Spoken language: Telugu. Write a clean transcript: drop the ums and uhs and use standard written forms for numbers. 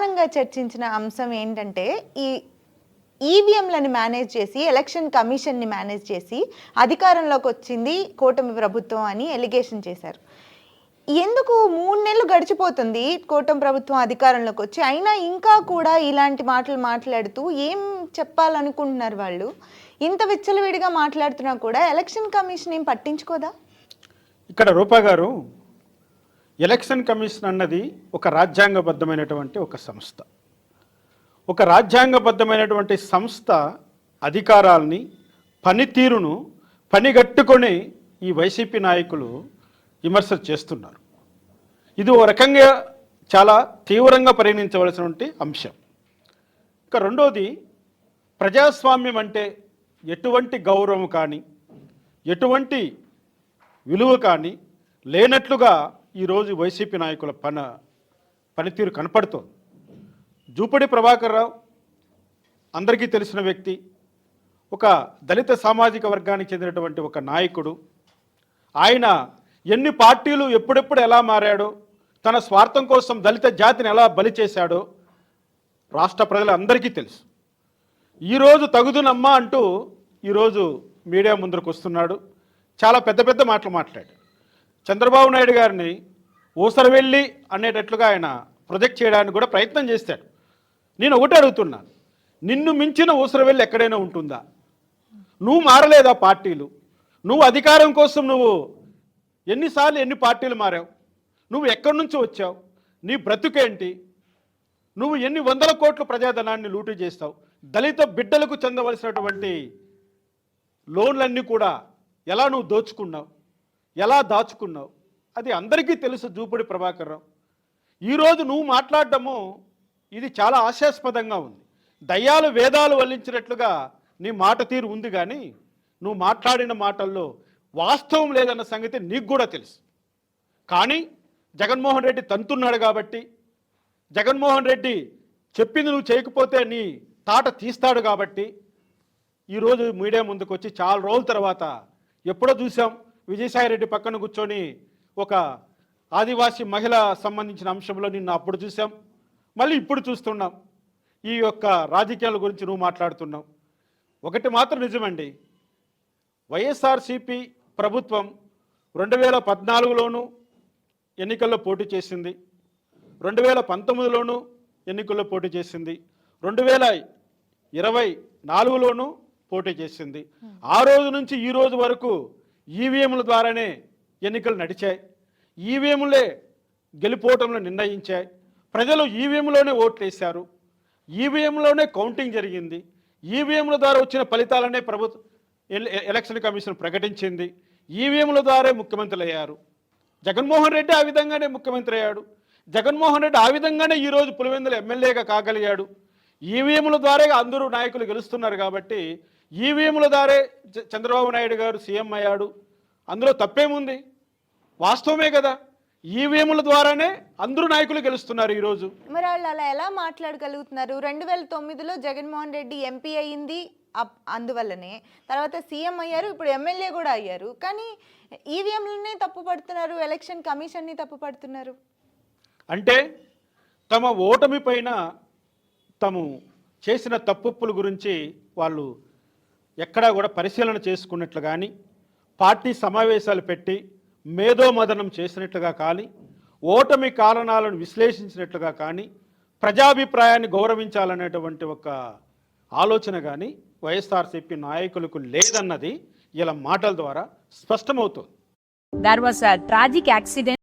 ప్రధానంగా చర్చించిన అంశం ఏంటంటే ఈ ఈవీఎంలను మేనేజ్ చేసి ఎలక్షన్ కమిషన్ని మేనేజ్ చేసి అధికారంలోకి వచ్చింది కూటమి ప్రభుత్వం అని ఎలిగేషన్ చేశారు. ఎందుకు 3 నెలలు గడిచిపోతుంది కూటమి ప్రభుత్వం అధికారంలోకి వచ్చి, అయినా ఇంకా కూడా ఇలాంటి మాటలు మాట్లాడుతూ ఏం చెప్పాలనుకుంటున్నారు వాళ్ళు? ఇంత విచ్చలవిడిగా మాట్లాడుతున్నా కూడా ఎలక్షన్ కమిషన్ ఏం పట్టించుకోదా? ఇక్కడ రూపా గారు, ఎలక్షన్ కమిషన్ అన్నది ఒక రాజ్యాంగబద్ధమైనటువంటి ఒక సంస్థ. ఒక రాజ్యాంగబద్ధమైనటువంటి సంస్థ అధికారాల్ని, పనితీరును పనిగట్టుకొని ఈ వైసీపీ నాయకులు విమర్శ చేస్తున్నారు. ఇది ఓ రకంగా చాలా తీవ్రంగా పరిగణించవలసినటువంటి అంశం. ఇక రెండోది, ప్రజాస్వామ్యం అంటే ఎటువంటి గౌరవం కానీ ఎటువంటి విలువ కానీ లేనట్లుగా ఈరోజు వైసీపీ నాయకుల పనితీరు కనపడుతోంది. జూపడి ప్రభాకర్ రావు అందరికీ తెలిసిన వ్యక్తి, ఒక దళిత సామాజిక వర్గానికి చెందినటువంటి ఒక నాయకుడు. ఆయన ఎన్ని పార్టీలు ఎప్పుడెప్పుడు ఎలా మారాడో, తన స్వార్థం కోసం దళిత జాతిని ఎలా బలి చేశాడో రాష్ట్ర ప్రజలందరికీ తెలుసు. ఈరోజు తగుదునమ్మా అంటూ ఈరోజు మీడియా ముందరకు వస్తున్నాడు. చాలా పెద్ద పెద్ద మాటలు మాట్లాడాడు. చంద్రబాబు నాయుడు గారిని ఊసరవెల్లి అనేటట్లుగా ఆయన ప్రొజెక్ట్ చేయడానికి కూడా ప్రయత్నం చేశాడు. నేను ఒకటి అడుగుతున్నాను, నిన్ను మించిన ఊసరవెల్లి ఎక్కడైనా ఉంటుందా? నువ్వు మారలేదా పార్టీలు? నువ్వు అధికారం కోసం నువ్వు ఎన్నిసార్లు ఎన్ని పార్టీలు మారావు? నువ్వు ఎక్కడి నుంచి వచ్చావు? నీ బ్రతుకేంటి? నువ్వు ఎన్ని వందల కోట్ల ప్రజాధనాన్ని లూటీ చేస్తావు? దళిత బిడ్డలకు చెందవలసినటువంటి లోన్లన్నీ కూడా ఎలా నువ్వు దోచుకున్నావు, ఎలా దాచుకున్నావు? అది అందరికీ తెలుసు. జూపడి ప్రభాకర్ రావు, ఈరోజు నువ్వు మాట్లాడటము ఇది చాలా హాస్యాస్పదంగా ఉంది. దయ్యాలు వేదాలు వల్లించినట్లుగా నీ మాట తీరు ఉంది, కానీ నువ్వు మాట్లాడిన మాటల్లో వాస్తవం లేదన్న సంగతి నీకు కూడా తెలుసు. కానీ జగన్మోహన్ రెడ్డి తంతున్నాడు కాబట్టి, జగన్మోహన్ రెడ్డి చెప్పింది నువ్వు చేయకపోతే నీ తాట తీస్తాడు కాబట్టి ఈరోజు మీడియా ముందుకు వచ్చి చాలా రోజుల తర్వాత, ఎప్పుడో చూసాం విజయసాయిరెడ్డి పక్కన కూర్చొని ఒక ఆదివాసీ మహిళ సంబంధించిన అంశంలో నిన్ను అప్పుడు చూసాం, మళ్ళీ ఇప్పుడు చూస్తున్నాం. ఈ యొక్క రాజకీయాల గురించి నువ్వు మాట్లాడుతున్నావు. ఒకటి మాత్రం నిజమండి, వైఎస్ఆర్సీపీ ప్రభుత్వం 2014లోనూ ఎన్నికల్లో పోటీ చేసింది, 2019లోనూ ఎన్నికల్లో పోటీ చేసింది, 2024లోనూ పోటీ చేసింది. ఆ రోజు నుంచి ఈ రోజు వరకు ఈవీఎంల ద్వారానే ఎన్నికలు నడిచాయి. ఈవీఎంలే గెలిపోవటంలో నిర్ణయించాయి. ప్రజలు ఈవీఎంలోనే ఓట్లు వేశారు, ఈవీఎంలోనే కౌంటింగ్ జరిగింది, ఈవీఎంల ద్వారా వచ్చిన ఫలితాలనే ఎలక్షన్ కమిషన్ ప్రకటించింది. ఈవీఎంల ద్వారా ముఖ్యమంత్రులు అయ్యారు. జగన్మోహన్ రెడ్డి ఆ విధంగానే ముఖ్యమంత్రి అయ్యాడు. జగన్మోహన్ రెడ్డి ఆ విధంగానే ఈరోజు పులివెందుల ఎమ్మెల్యేగా కాగలిగాడు. ఈవీఎంల ద్వారా అందరూ నాయకులు గెలుస్తున్నారు కాబట్టి ఈవీఎంల ద్వారా చంద్రబాబు నాయుడు గారు సీఎం అయ్యాడు. అందులో తప్పేముంది? వాస్తవమే కదా. ఈవీఎంల ద్వారానే అందరూ నాయకులు గెలుస్తున్నారు ఈరోజు. మరి వాళ్ళు అలా ఎలా మాట్లాడగలుగుతున్నారు? 2009లో జగన్మోహన్ రెడ్డి ఎంపీ అయ్యింది, అందువల్లనే తర్వాత సీఎం అయ్యారు, ఇప్పుడు ఎమ్మెల్యే కూడా అయ్యారు. కానీ ఈవీఎంలనే తప్పు పడుతున్నారు, ఎలక్షన్ కమిషన్ని తప్పు పడుతున్నారు. అంటే తమ ఓటమి పైన తాము చేసిన తప్పుల గురించి వాళ్ళు ఎక్కడా కూడా పరిశీలన చేసుకున్నట్లు కానీ, పార్టీ సమావేశాలు పెట్టి మేధోమదనం చేసినట్లుగా కానీ, ఓటమి కారణాలను విశ్లేషించినట్లుగా కానీ, ప్రజాభిప్రాయాన్ని గౌరవించాలనేటువంటి ఒక ఆలోచన కానీ వైఎస్ఆర్సీపీ నాయకులకు లేదన్నది ఇలా మాటల ద్వారా స్పష్టమవుతుంది. There was a tragic accident